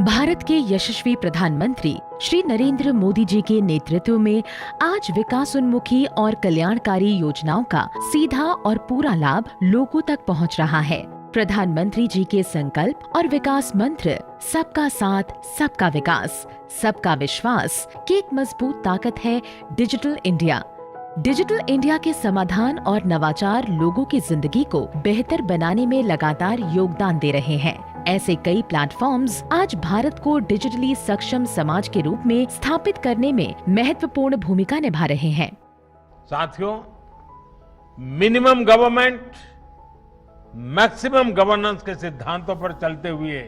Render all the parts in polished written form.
भारत के यशस्वी प्रधानमंत्री श्री नरेंद्र मोदी जी के नेतृत्व में आज विकासोन्मुखी और कल्याणकारी योजनाओं का सीधा और पूरा लाभ लोगों तक पहुंच रहा है। प्रधानमंत्री जी के संकल्प और विकास मंत्र सबका साथ, सबका विकास, सबका विश्वास की एक मजबूत ताकत है डिजिटल इंडिया। डिजिटल इंडिया के समाधान और नवाचार लोगों की जिंदगी को बेहतर बनाने में लगातार योगदान दे रहे हैं। ऐसे कई प्लेटफॉर्म्स आज भारत को डिजिटली सक्षम समाज के रूप में स्थापित करने में महत्वपूर्ण भूमिका निभा रहे हैं। साथियों, मिनिमम गवर्नमेंट मैक्सिमम गवर्नेंस के सिद्धांतों पर चलते हुए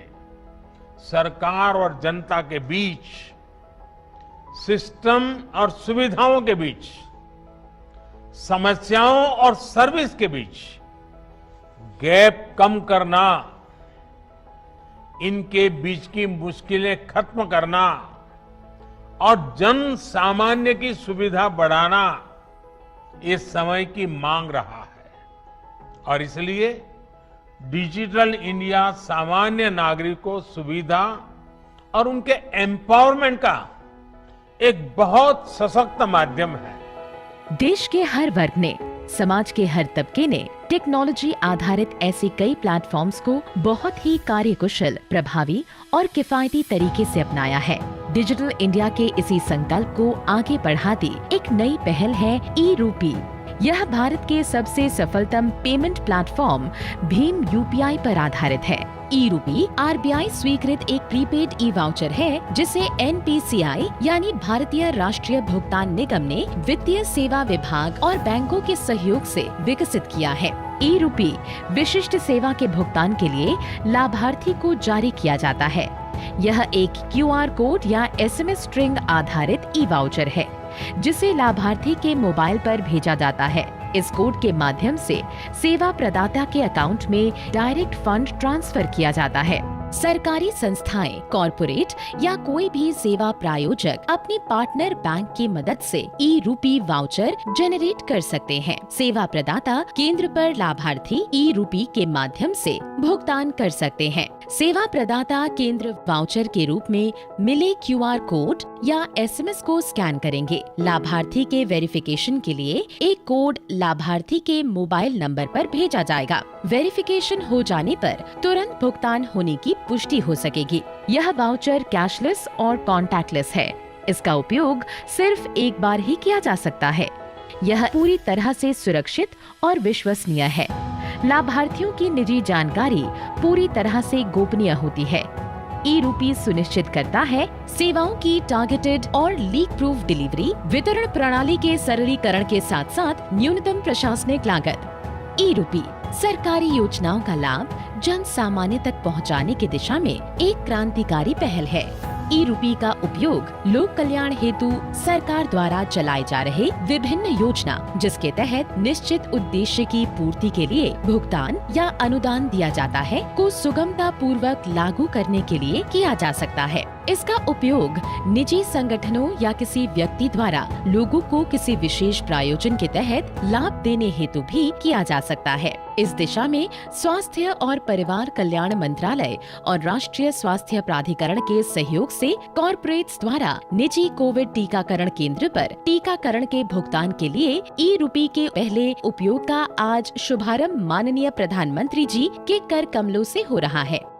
सरकार और जनता के बीच, सिस्टम और सुविधाओं के बीच, समस्याओं और सर्विस के बीच गैप कम करना, इनके बीच की मुश्किलें खत्म करना और जन सामान्य की सुविधा बढ़ाना इस समय की मांग रहा है। और इसलिए डिजिटल इंडिया सामान्य नागरिक को सुविधा और उनके एम्पावरमेंट का एक बहुत सशक्त माध्यम है। देश के हर वर्ग ने, समाज के हर तबके ने टेक्नोलॉजी आधारित ऐसे कई प्लेटफॉर्म्स को बहुत ही कार्यकुशल, प्रभावी और किफायती तरीके से अपनाया है। डिजिटल इंडिया के इसी संकल्प को आगे बढ़ाती एक नई पहल है ई-रूपी। यह भारत के सबसे सफलतम पेमेंट प्लेटफॉर्म भीम यूपीआई पर आधारित है। ई-रूपी आरबीआई स्वीकृत एक प्रीपेड ई वाउचर है, जिसे एनपीसीआई यानी भारतीय राष्ट्रीय भुगतान निगम ने वित्तीय सेवा विभाग और बैंकों के सहयोग से विकसित किया है। ई-रूपी विशिष्ट सेवा के भुगतान के लिए लाभार्थी को जारी किया जाता है। यह एक क्यूआर कोड या एसएमएस स्ट्रिंग आधारित ई वाउचर है, जिसे लाभार्थी के मोबाइल पर भेजा जाता है। इस कोड के माध्यम से सेवा प्रदाता के अकाउंट में डायरेक्ट फंड ट्रांसफर किया जाता है। सरकारी संस्थाएं, कॉरपोरेट या कोई भी सेवा प्रायोजक अपनी पार्टनर बैंक की मदद से ई-रूपी वाउचर जनरेट कर सकते हैं। सेवा प्रदाता केंद्र पर लाभार्थी ई-रूपी के माध्यम से भुगतान कर सकते हैं। सेवा प्रदाता केंद्र वाउचर के रूप में मिले क्यूआर कोड या एसएमएस को स्कैन करेंगे। लाभार्थी के वेरिफिकेशन के लिए एक कोड लाभार्थी के मोबाइल नंबर पर भेजा जाएगा। वेरिफिकेशन हो जाने पर तुरंत भुगतान होने की पुष्टि हो सकेगी। यह वाउचर कैशलेस और कॉन्टैक्टलेस है। इसका उपयोग सिर्फ एक बार ही किया जा सकता है। यह पूरी तरह से सुरक्षित और विश्वसनीय है। लाभार्थियों की निजी जानकारी पूरी तरह से गोपनीय होती है। ई-रूपी सुनिश्चित करता है सेवाओं की टारगेटेड और लीक प्रूफ डिलीवरी, वितरण प्रणाली के सरलीकरण के साथ साथ न्यूनतम प्रशासनिक लागत। ई-रूपी सरकारी योजनाओं का लाभ जन सामान्य तक पहुंचाने की दिशा में एक क्रांतिकारी पहल है। ई-रूपी का उपयोग लोक कल्याण हेतु सरकार द्वारा चलाए जा रहे विभिन्न योजना, जिसके तहत निश्चित उद्देश्य की पूर्ति के लिए भुगतान या अनुदान दिया जाता है, को सुगमता पूर्वक लागू करने के लिए किया जा सकता है। इसका उपयोग निजी संगठनों या किसी व्यक्ति द्वारा लोगों को किसी विशेष प्रायोजन के तहत लाभ देने हेतु भी किया जा सकता है। इस दिशा में स्वास्थ्य और परिवार कल्याण मंत्रालय और राष्ट्रीय स्वास्थ्य प्राधिकरण के सहयोग से कॉर्पोरेट्स द्वारा निजी कोविड टीकाकरण केंद्र पर टीकाकरण के भुगतान के लिए ई-रूपी के पहले उपयोग का आज शुभारंभ माननीय प्रधानमंत्री जी के कर कमलों से हो रहा है।